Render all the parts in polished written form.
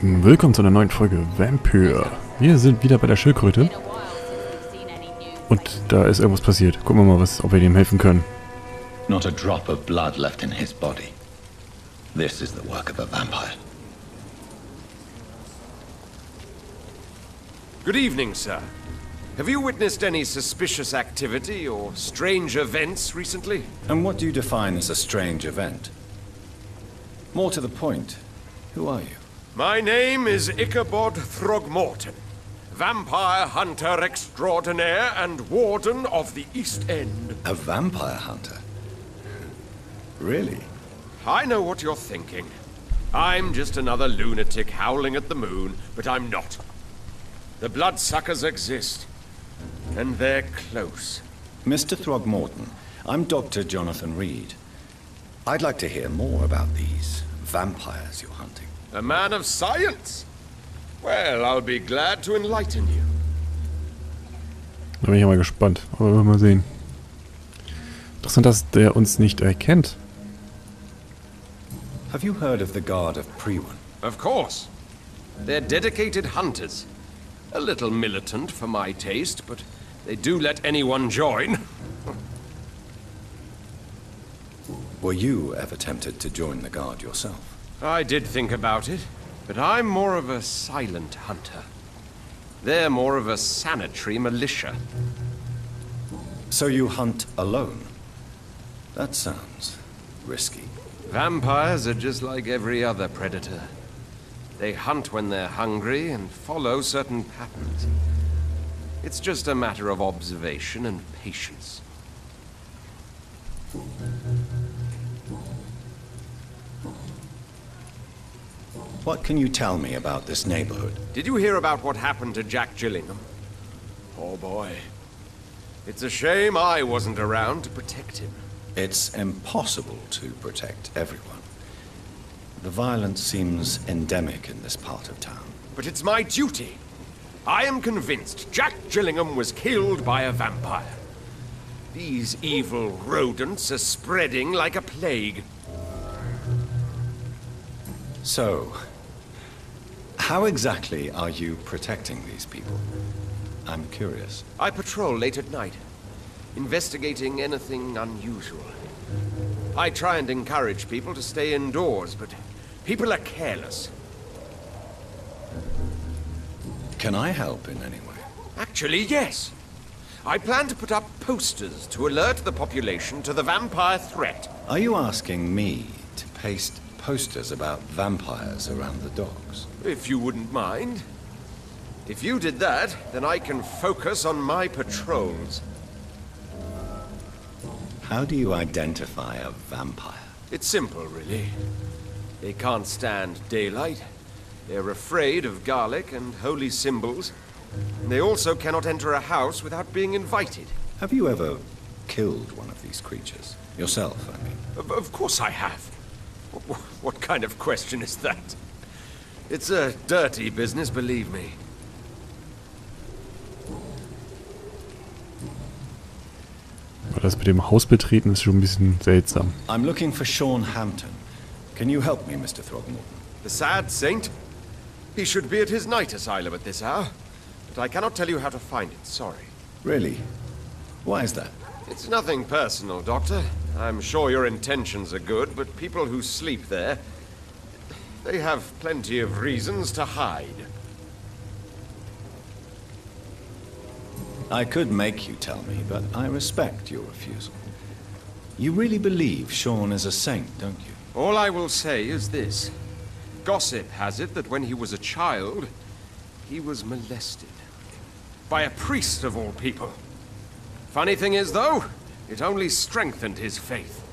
Willkommen zu einer neuen Folge Vampyr. Wir sind wieder bei der Schildkröte. Und da ist irgendwas passiert. Gucken wir mal, ob wir dem helfen können. Not a drop of blood left in his body. This is the work of a vampire. Good evening, sir. Have you witnessed any suspicious activity or strange events recently? And what do you define as a strange event? More to the point, who are you? My name is Ichabod Throgmorton, vampire hunter extraordinaire and warden of the East End. A vampire hunter? Really? I know what you're thinking. I'm just another lunatic howling at the moon, but I'm not. The bloodsuckers exist, and they're close. Mr. Throgmorton, I'm Dr. Jonathan Reed. I'd like to hear more about these vampires you're hunting. A man of science? Well, I'll be glad to enlighten you. Da bin ich ja mal gespannt. Aber wir werden mal sehen. Interessant, dass der uns nicht erkennt. Have you heard of the Guard of Priwen? Of course. They're dedicated hunters. A little militant for my taste, but they do let anyone join. Were you ever tempted to join the Guard yourself? I did think about it, but I'm more of a silent hunter. They're more of a sanitary militia. So you hunt alone? That sounds risky. Vampires are just like every other predator. They hunt when they're hungry and follow certain patterns. It's just a matter of observation and patience. What can you tell me about this neighborhood? Did you hear about what happened to Jack Gillingham? Oh boy. It's a shame I wasn't around to protect him. It's impossible to protect everyone. The violence seems endemic in this part of town. But it's my duty. I am convinced Jack Gillingham was killed by a vampire. These evil rodents are spreading like a plague. So, how exactly are you protecting these people? I'm curious. I patrol late at night, investigating anything unusual. I try and encourage people to stay indoors, but people are careless. Can I help in any way? Actually, yes. I plan to put up posters to alert the population to the vampire threat. Are you asking me to paste posters about vampires around the docks? If you wouldn't mind. If you did that, then I can focus on my patrols. How do you identify a vampire? It's simple, really. They can't stand daylight. They're afraid of garlic and holy symbols. And they also cannot enter a house without being invited. Have you ever killed one of these creatures? Yourself, I mean. Of course I have. What kind of question is that? It's a dirty business, believe me. Das mit dem Haus betreten ist schon ein bisschen seltsam. I'm looking for Sean Hampton. Can you help me, Mr. Throgmorton? The sad saint? He should be at his night asylum at this hour. But I cannot tell you how to find it, sorry. Really? Why is that? It's nothing personal, Doctor. I'm sure your intentions are good, but people who sleep there, they have plenty of reasons to hide. I could make you tell me, but I respect your refusal. You really believe Sean is a saint, don't you? All I will say is this. Gossip has it that when he was a child, he was molested. By a priest of all people. Funny thing is, though, it only strengthened his faith.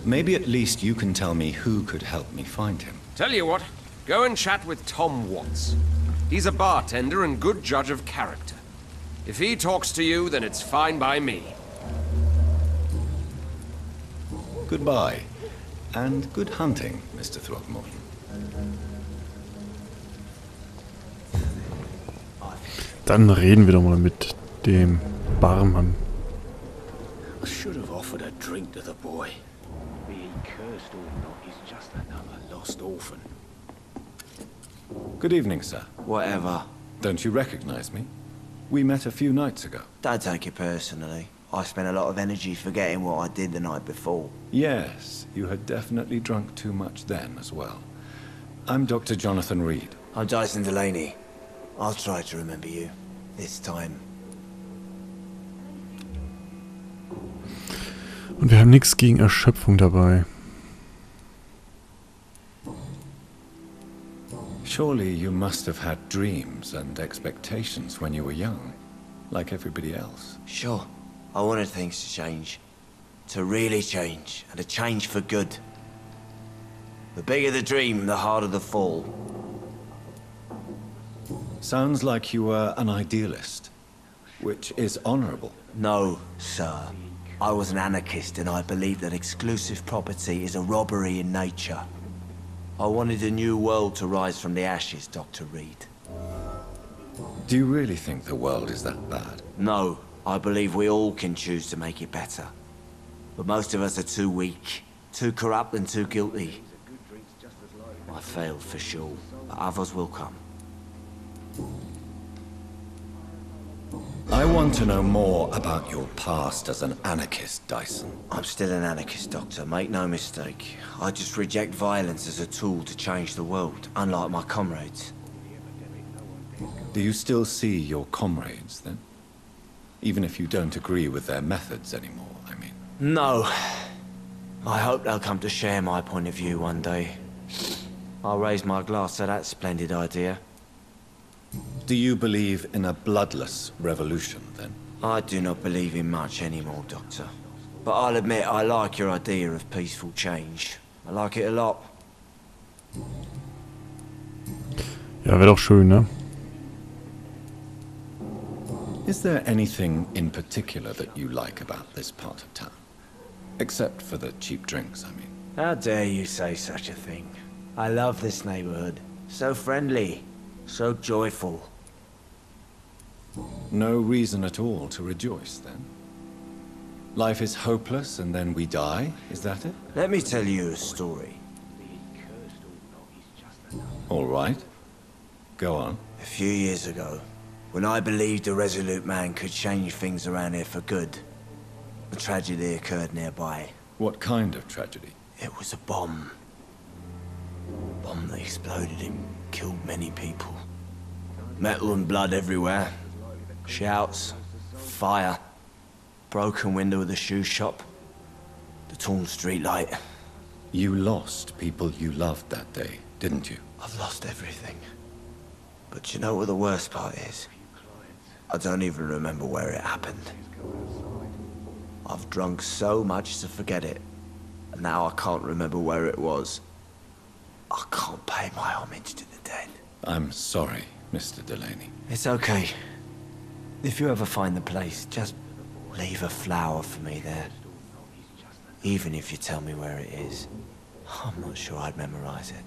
Maybe at least you can tell me who could help me find him. Tell you what, go and chat with Tom Watts. He's a bartender and good judge of character. If he talks to you, then it's fine by me. Goodbye. And good hunting, Mr. Throgmorton. Dann reden wir doch mal mit dem Barmann. I should have offered a drink to the boy. Be he cursed or not, he's just another lost orphan. Good evening, sir. Whatever. Don't you recognize me? We met a few nights ago. Don't take it personally. I spent a lot of energy forgetting what I did the night before. Yes, you had definitely drunk too much then as well. I'm Dr. Jonathan Reed. I'm Dyson Delaney. I'll try to remember you. This time. Und wir haben nichts gegen Erschöpfung dabei. Surely you must have had dreams and expectations when you were young, like everybody else. Sure. I wanted things to change. To really change, and to change for good. The bigger the dream, the harder the fall. Sounds like you were an idealist, which is honorable. No, sir. I was an anarchist and I believed that exclusive property is a robbery in nature. I wanted a new world to rise from the ashes, Dr. Reed. Do you really think the world is that bad? No, I believe we all can choose to make it better. But most of us are too weak, too corrupt and too guilty. I failed for sure, but others will come. I want to know more about your past as an anarchist, Dyson. I'm still an anarchist, Doctor, make no mistake. I just reject violence as a tool to change the world, unlike my comrades. Do you still see your comrades, then? Even if you don't agree with their methods anymore, I mean. No. I hope they'll come to share my point of view one day. I'll raise my glass to that splendid idea. Do you believe in a bloodless revolution, then? I do not believe in much anymore, Doctor. But I'll admit I like your idea of peaceful change. I like it a lot. Ja, wäre doch schön, ne? Is there anything in particular that you like about this part of town? Except for the cheap drinks, I mean. How dare you say such a thing? I love this neighborhood. So friendly. So joyful. No reason at all to rejoice, then? Life is hopeless and then we die, is that it? Let me tell you a story. All right. Go on. A few years ago, when I believed a resolute man could change things around here for good, a tragedy occurred nearby. What kind of tragedy? It was a bomb. A bomb that exploded and killed many people. Metal and blood everywhere. Shouts, fire, broken window of the shoe shop, the torn street light. You lost people you loved that day, didn't you? I've lost everything. But you know what the worst part is? I don't even remember where it happened. I've drunk so much to forget it, and now I can't remember where it was. I can't pay my homage to the dead. I'm sorry, Mr. Delaney. It's okay. If you ever find the place, just leave a flower for me there. Even if you tell me where it is, I'm not sure I'd memorize it.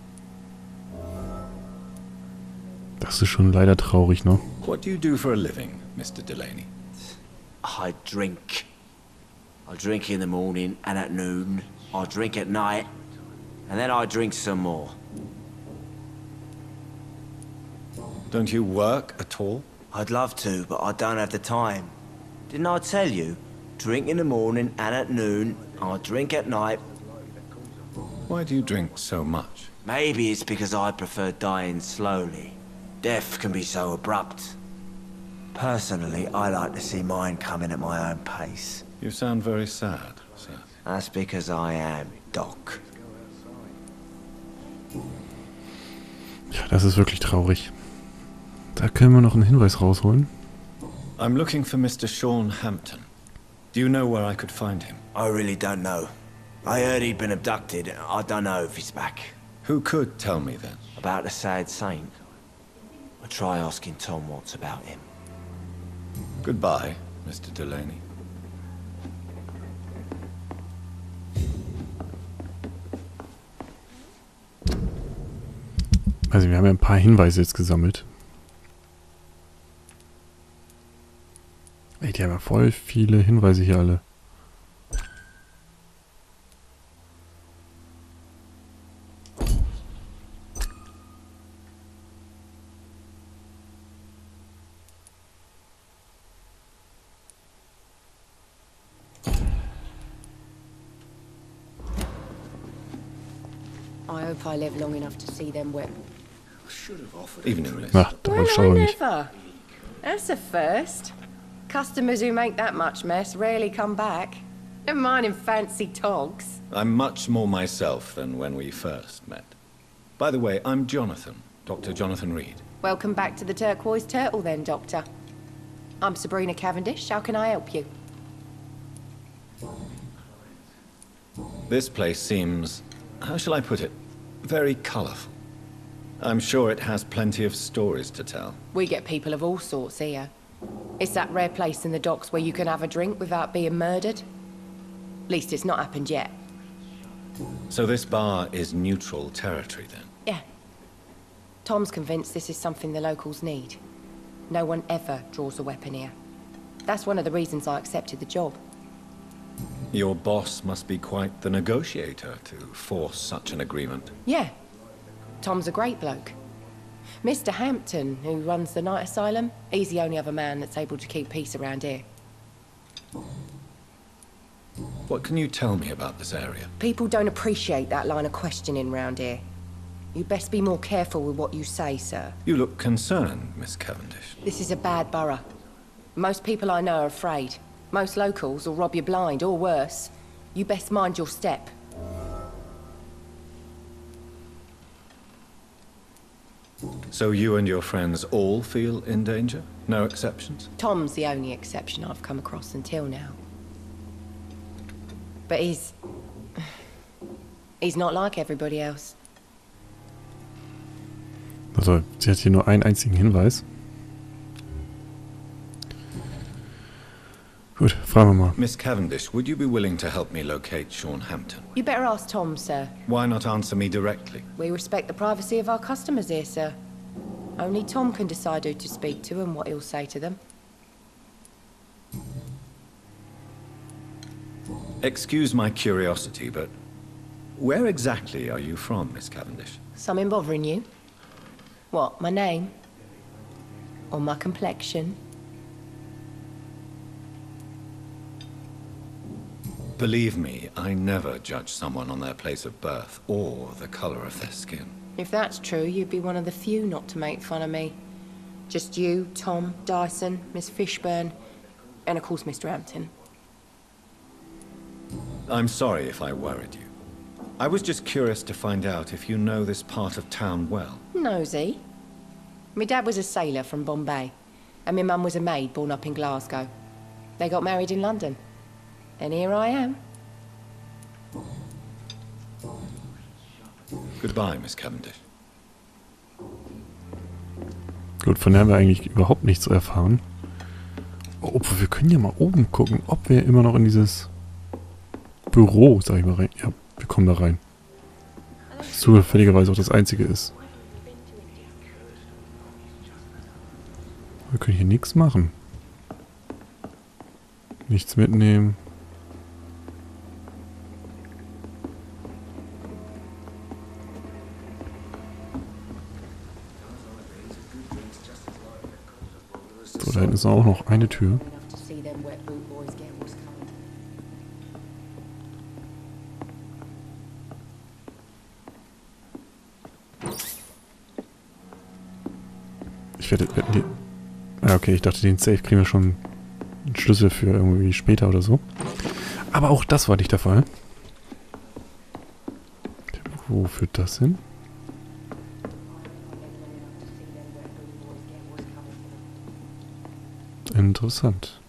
Das ist schon leider traurig, ne? What do you do for a living, Mr. Delaney? I drink. I drink in the morning and at noon. I drink at night. And then I drink some more. Don't you work at all? I'd love to, but I don't have the time. Didn't I tell you? Drink in the morning and at noon. I drink at night. Why do you drink so much? Maybe it's because I prefer dying slowly. Death can be so abrupt. Personally, I like to see mine coming at my own pace. You sound very sad, sir. That's because I am, Doc. Ja, das ist wirklich traurig. Da können wir noch einen Hinweis rausholen. I'm looking for Mr. Sean Hampton. Do you know where I could find him? I really don't know. I heard he'd been abducted. I don't know if he's back. Who could tell me then? About the sad saint? I'll try asking Tom Watts about him. Goodbye, Mr. Delaney. Also wir haben ja ein paar Hinweise jetzt gesammelt. Ey, die haben ja voll viele Hinweise hier alle. I hope I live long enough to see them wet. Evening, Miss. Ach, da Well, schaue I ich. never. That's a first. Customers who make that much mess rarely come back. Never mind in fancy togs. I'm much more myself than when we first met. By the way, I'm Jonathan, Dr. Jonathan Reed. Welcome back to the Turquoise Turtle then, Doctor. I'm Sabrina Cavendish. How can I help you? This place seems, how shall I put it, very colorful. I'm sure it has plenty of stories to tell. We get people of all sorts here. It's that rare place in the docks where you can have a drink without being murdered. At least it's not happened yet. So this bar is neutral territory then? Yeah. Tom's convinced this is something the locals need. No one ever draws a weapon here. That's one of the reasons I accepted the job. Your boss must be quite the negotiator to force such an agreement. Yeah. Tom's a great bloke. Mr. Hampton, who runs the night asylum, he's the only other man that's able to keep peace around here. What can you tell me about this area? People don't appreciate that line of questioning round here. You'd best be more careful with what you say, sir. You look concerned, Miss Cavendish. This is a bad borough. Most people I know are afraid. Most locals will rob you blind, or worse. You best mind your step. So you and your friends all feel in danger? No exceptions? Tom's the only exception I've come across until now. But he's not like everybody else. Also, sie hat hier nur einen einzigen Hinweis. Gut, fragen wir mal. Miss Cavendish, would you be willing to help me locate Sean Hampton? You better ask Tom, sir. Why not answer me directly? We respect the privacy of our customers here, sir. Only Tom can decide who to speak to and what he'll say to them. Excuse my curiosity, but where exactly are you from, Miss Cavendish? Something bothering you? What, my name? Or my complexion? Believe me, I never judge someone on their place of birth or the color of their skin. If that's true, you'd be one of the few not to make fun of me. Just you, Tom, Dyson, Miss Fishburne, and of course Mr. Hampton. I'm sorry if I worried you. I was just curious to find out if you know this part of town well. Nosy. My dad was a sailor from Bombay, and my mum was a maid born up in Glasgow. They got married in London. And here I am. Goodbye, Miss Cavendish. Gut, von der haben wir eigentlich überhaupt nichts erfahren. Oh, obwohl, wir können ja mal oben gucken, ob wir immer noch in dieses Büro, sag ich mal, rein. Ja, wir kommen da rein. Das zufälligerweise auch das einzige ist. Wir können hier nichts machen. Nichts mitnehmen. So, da hinten ist auch noch eine Tür. Ich werde... Ah, okay, ich dachte, den Safe kriegen wir schon einen Schlüssel für irgendwie später oder so. Aber auch das war nicht der Fall. Wo führt das hin? Interessant.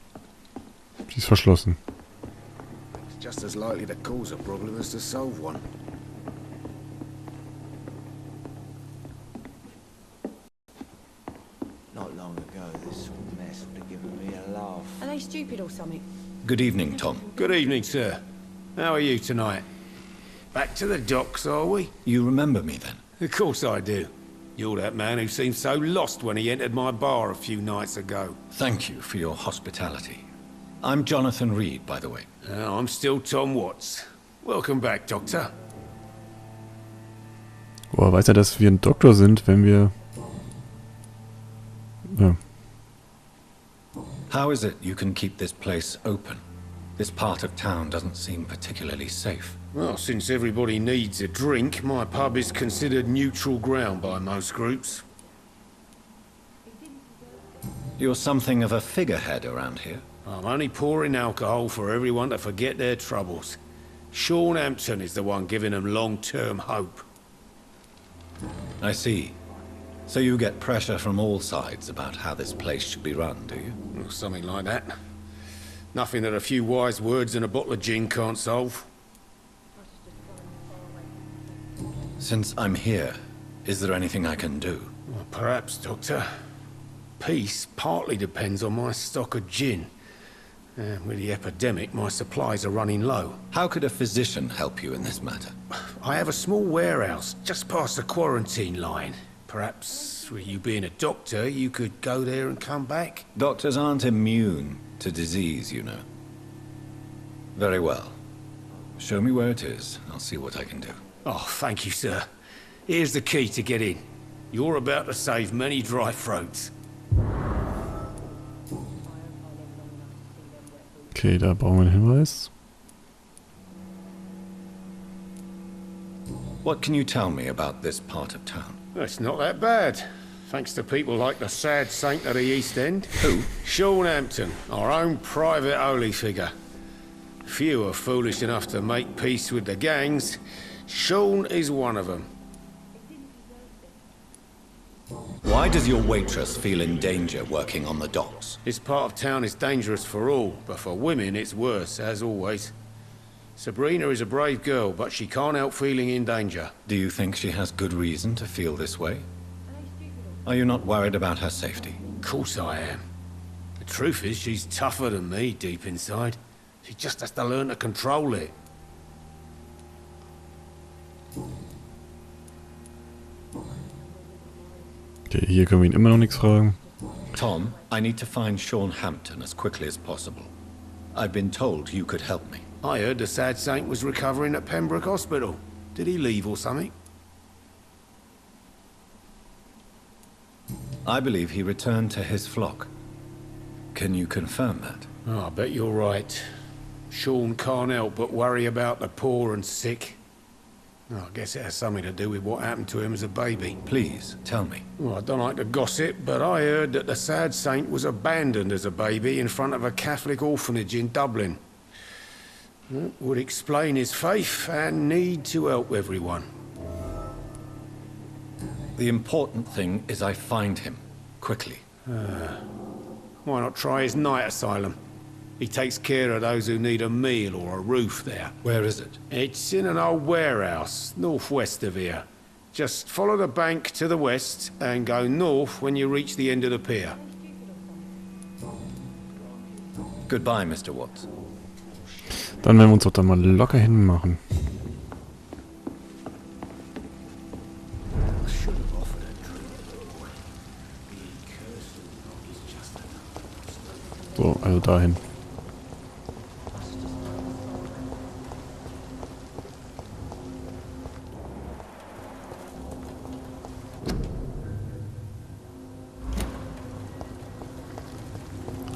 Sie ist verschlossen. It's just as likely to cause a problem as to solve one. Not long ago, this sort of mess would have given me a laugh. Are they stupid or something? Good evening, Tom. Good evening, sir. How are you tonight? Back to the docks, are we? You remember me then? Of course I do. You're that man who seemed so lost when he entered my bar a few nights ago. Thank you for your hospitality. I'm Jonathan Reed, by the way. I'm still Tom Watts. Welcome back, Doctor. Boah, weiß er, dass wir ein Doktor sind, wenn wir... Ja. How is it you can keep this place open? This part of town doesn't seem particularly safe. Well, since everybody needs a drink, my pub is considered neutral ground by most groups. You're something of a figurehead around here. I'm only pouring alcohol for everyone to forget their troubles. Sean Hampton is the one giving them long-term hope. I see. So you get pressure from all sides about how this place should be run, do you? Or something like that. Nothing that a few wise words and a bottle of gin can't solve. Since I'm here, is there anything I can do? Well, perhaps, Doctor. Peace partly depends on my stock of gin. With the epidemic, my supplies are running low. How could a physician help you in this matter? I have a small warehouse just past the quarantine line. Perhaps, with you being a doctor, you could go there and come back? Doctors aren't immune to disease, you know. Very well. Show me where it is. I'll see what I can do. Oh, thank you, sir. Here's the key to get in. You're about to save many dry throats. Okay, da brauchen wir einen Hinweis. What can you tell me about this part of town? It's not that bad. Thanks to people like the sad saint of the East End. Who? Sean Hampton, our own private holy figure. Few are foolish enough to make peace with the gangs. Sean is one of them. Why does your waitress feel in danger working on the docks? This part of town is dangerous for all, but for women it's worse, as always. Sabrina is a brave girl, but she can't help feeling in danger. Do you think she has good reason to feel this way? Are you not worried about her safety? Of course I am. The truth is, she's tougher than me deep inside. She just has to learn to control it. Okay, hier können wir ihn immer noch nichts fragen. Tom, I need to find Sean Hampton as quickly as possible. I've been told you could help me. I heard the sad saint was recovering at Pembroke Hospital. Did he leave or something? I believe he returned to his flock. Can you confirm that? Oh, I bet you're right. Sean can't help but worry about the poor and sick. Oh, I guess it has something to do with what happened to him as a baby. Please, tell me. Well, I don't like to gossip, but I heard that the sad saint was abandoned as a baby in front of a Catholic orphanage in Dublin. That would explain his faith and need to help everyone. The important thing is I find him, quickly. Why not try his night asylum? He takes care of those who need a meal or a roof there. Where is it? It's in an old warehouse, northwest of here. Just follow the bank to the west and go north when you reach the end of the pier. Goodbye, Mr. Watts. Dann werden wir uns doch da mal locker hinmachen. So, also dahin.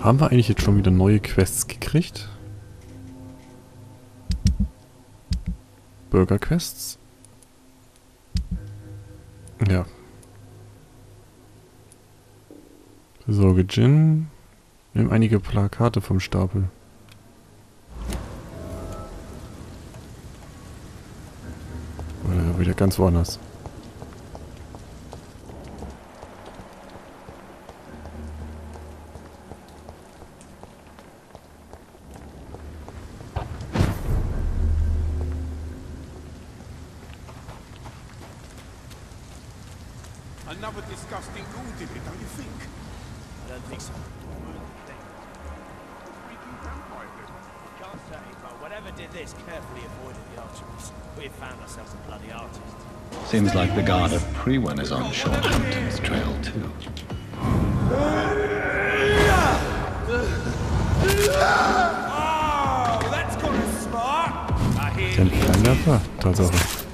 Haben wir eigentlich jetzt schon wieder neue Quests gekriegt? Burger-Quests? Ja. Besorge Gin. Nimm einige Plakate vom Stapel. Oder wieder ganz woanders. Another disgusting ghoul did it, don't you think? I don't think so. Freaking vampire did. Can't say, but whatever did this carefully avoided the archeries. We've found ourselves a bloody artist. Seems like the guard of Prewen is on Sean Hampton's trail, too. Oh, that's got us smart. I hear Ein Feinwerfer? Tatsache.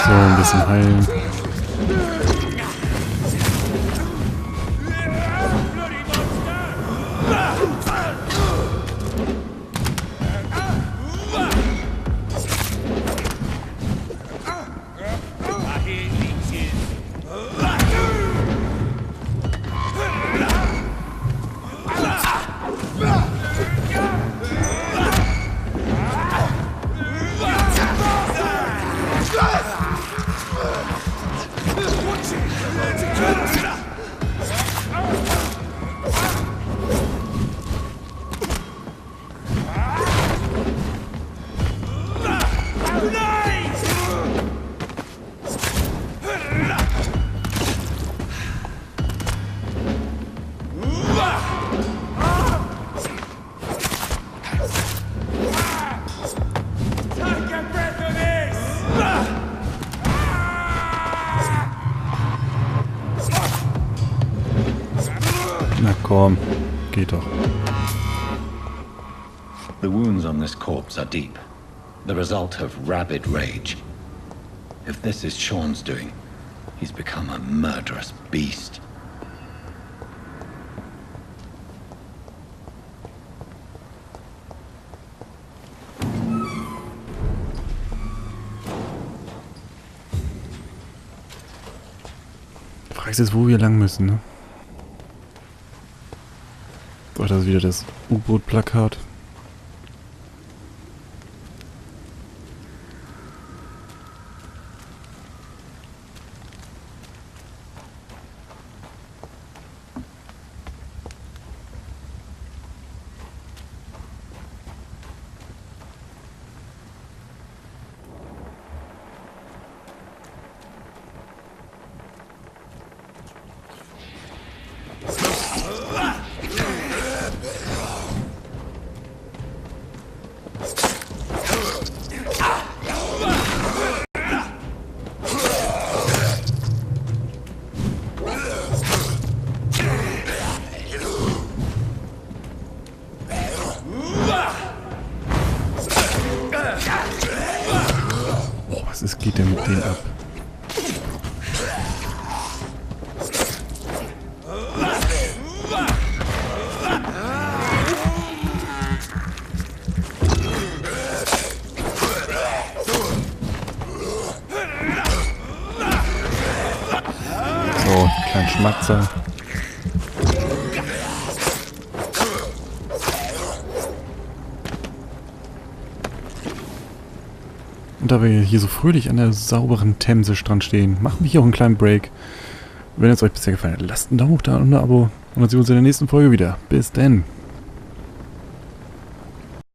So, ein bisschen heilen. Na komm, geht doch. The wounds on this corpse are deep, the result of rabid rage. If this is Sean's doing, he's become a murderous beast. Die Frage ist jetzt, wo wir lang müssen, ne? Oh, das ist wieder das U-Boot-Plakat. Was geht denn mit denen ab? So, kleinen Schmatzer. Und da wir hier so fröhlich an der sauberen Themse-Strand stehen, machen wir hier auch einen kleinen Break. Wenn es euch bisher gefallen hat, lasst einen Daumen hoch da und ein Abo. Und dann sehen wir uns in der nächsten Folge wieder. Bis dann.